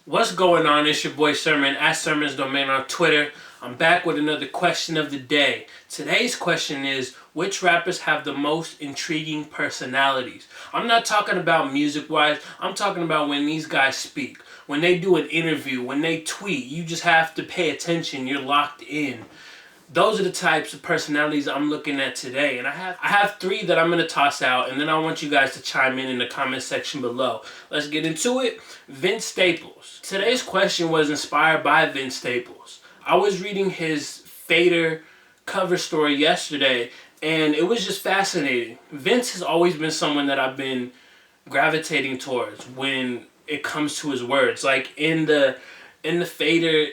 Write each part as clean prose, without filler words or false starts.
What's going on? It's your boy Sermon at Sermon's Domain on Twitter. I'm back with another question of the day. Today's question is, which rappers have the most intriguing personalities? I'm not talking about music-wise. I'm talking about when these guys speak. When they do an interview, when they tweet, you just have to pay attention. You're locked in. Those are the types of personalities I'm looking at today. And I have three that I'm going to toss out, and then I want you guys to chime in the comment section below. Let's get into it. Vince Staples. Today's question was inspired by Vince Staples. I was reading his Fader cover story yesterday, and it was just fascinating. Vince has always been someone that I've been gravitating towards when it comes to his words. Like in the Fader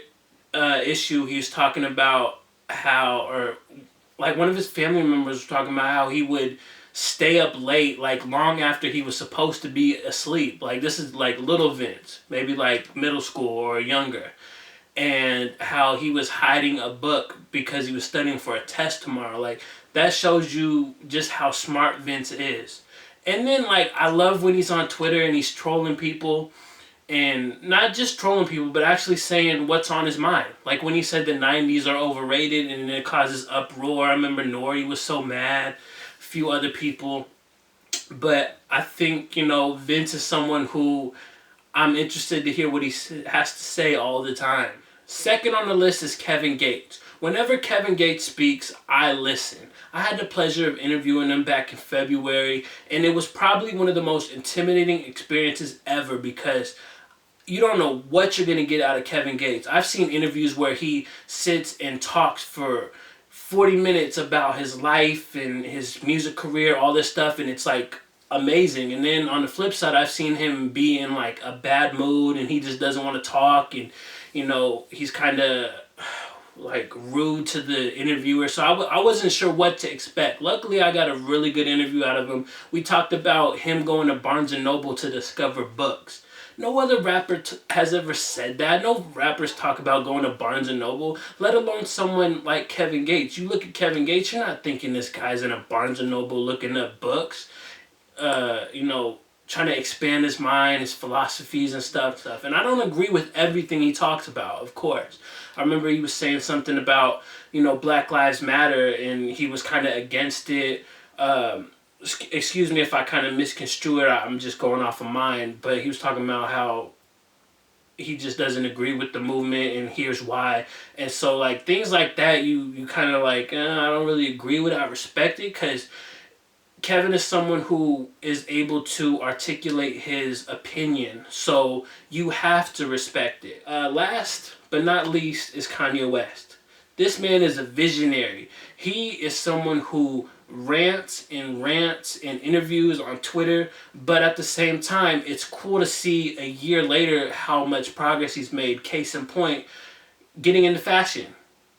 issue, he was talking about how, or like one of his family members was talking about how he would stay up late, like long after he was supposed to be asleep. Like this is like little Vince, maybe like middle school or younger, and how he was hiding a book because he was studying for a test tomorrow. Like that shows you just how smart Vince is. And then like I love when he's on Twitter and he's trolling people. And not just trolling people, but actually saying what's on his mind. Like when he said the 90s are overrated and it causes uproar. I remember Nori was so mad. A few other people. But I think, Vince is someone who I'm interested to hear what he has to say all the time. Second on the list is Kevin Gates. Whenever Kevin Gates speaks, I listen. I had the pleasure of interviewing him back in February, and it was probably one of the most intimidating experiences ever because you don't know what you're going to get out of Kevin Gates. I've seen interviews where he sits and talks for 40 minutes about his life and his music career, all this stuff, and it's like amazing. And then on the flip side, I've seen him be in like a bad mood and he just doesn't want to talk, and he's kind of like rude to the interviewer. So I wasn't sure what to expect. Luckily, I got a really good interview out of him. We talked about him going to Barnes & Noble to discover books. No other rapper has ever said that. No rappers talk about going to Barnes & Noble, let alone someone like Kevin Gates. You look at Kevin Gates, you're not thinking this guy's in a Barnes & Noble looking up books, trying to expand his mind, his philosophies and stuff. And I don't agree with everything he talks about, of course. I remember he was saying something about, Black Lives Matter, and he was kind of against it. Excuse me if I kind of misconstrue it, I'm just going off of mine, but he was talking about how he just doesn't agree with the movement and here's why. And so like things like that, you kind of like, I don't really agree with it. I respect it because Kevin is someone who is able to articulate his opinion, so you have to respect it. Last but not least is Kanye West. This man is a visionary. He is someone who rants in interviews on Twitter, but at the same time, it's cool to see a year later how much progress he's made. Case in point, getting into fashion.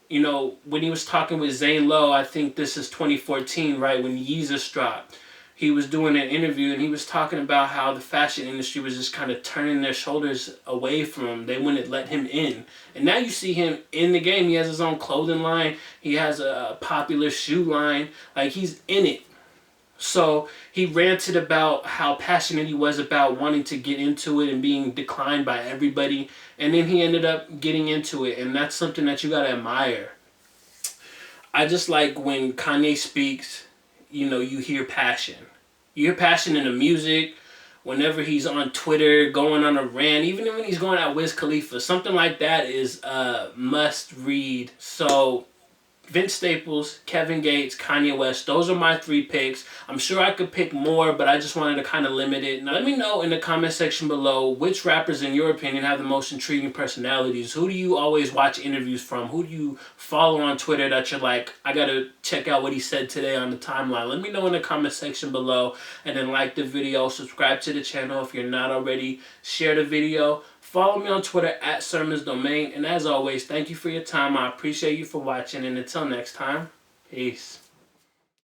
When he was talking with Zane Lowe, I think this is 2014, right, when Yeezus dropped. He was doing an interview and he was talking about how the fashion industry was just kind of turning their shoulders away from him. They wouldn't let him in. And now you see him in the game. He has his own clothing line. He has a popular shoe line. Like, he's in it. So he ranted about how passionate he was about wanting to get into it and being declined by everybody. And then he ended up getting into it. And that's something that you got to admire. I just like when Kanye speaks, you hear passion. You hear passion in the music. Whenever he's on Twitter, going on a rant, even when he's going at Wiz Khalifa, something like that is a must read. So Vince Staples, Kevin Gates, Kanye West, those are my three picks. I'm sure I could pick more, but I just wanted to kind of limit it. Now let me know in the comment section below which rappers in your opinion have the most intriguing personalities. Who do you always watch interviews from? Who do you follow on Twitter that you're like, I gotta check out what he said today on the timeline? Let me know in the comment section below, and then like the video, subscribe to the channel if you're not already, share the video. Follow me on Twitter at Sermon's Domain. And as always, thank you for your time. I appreciate you for watching. And until next time, peace.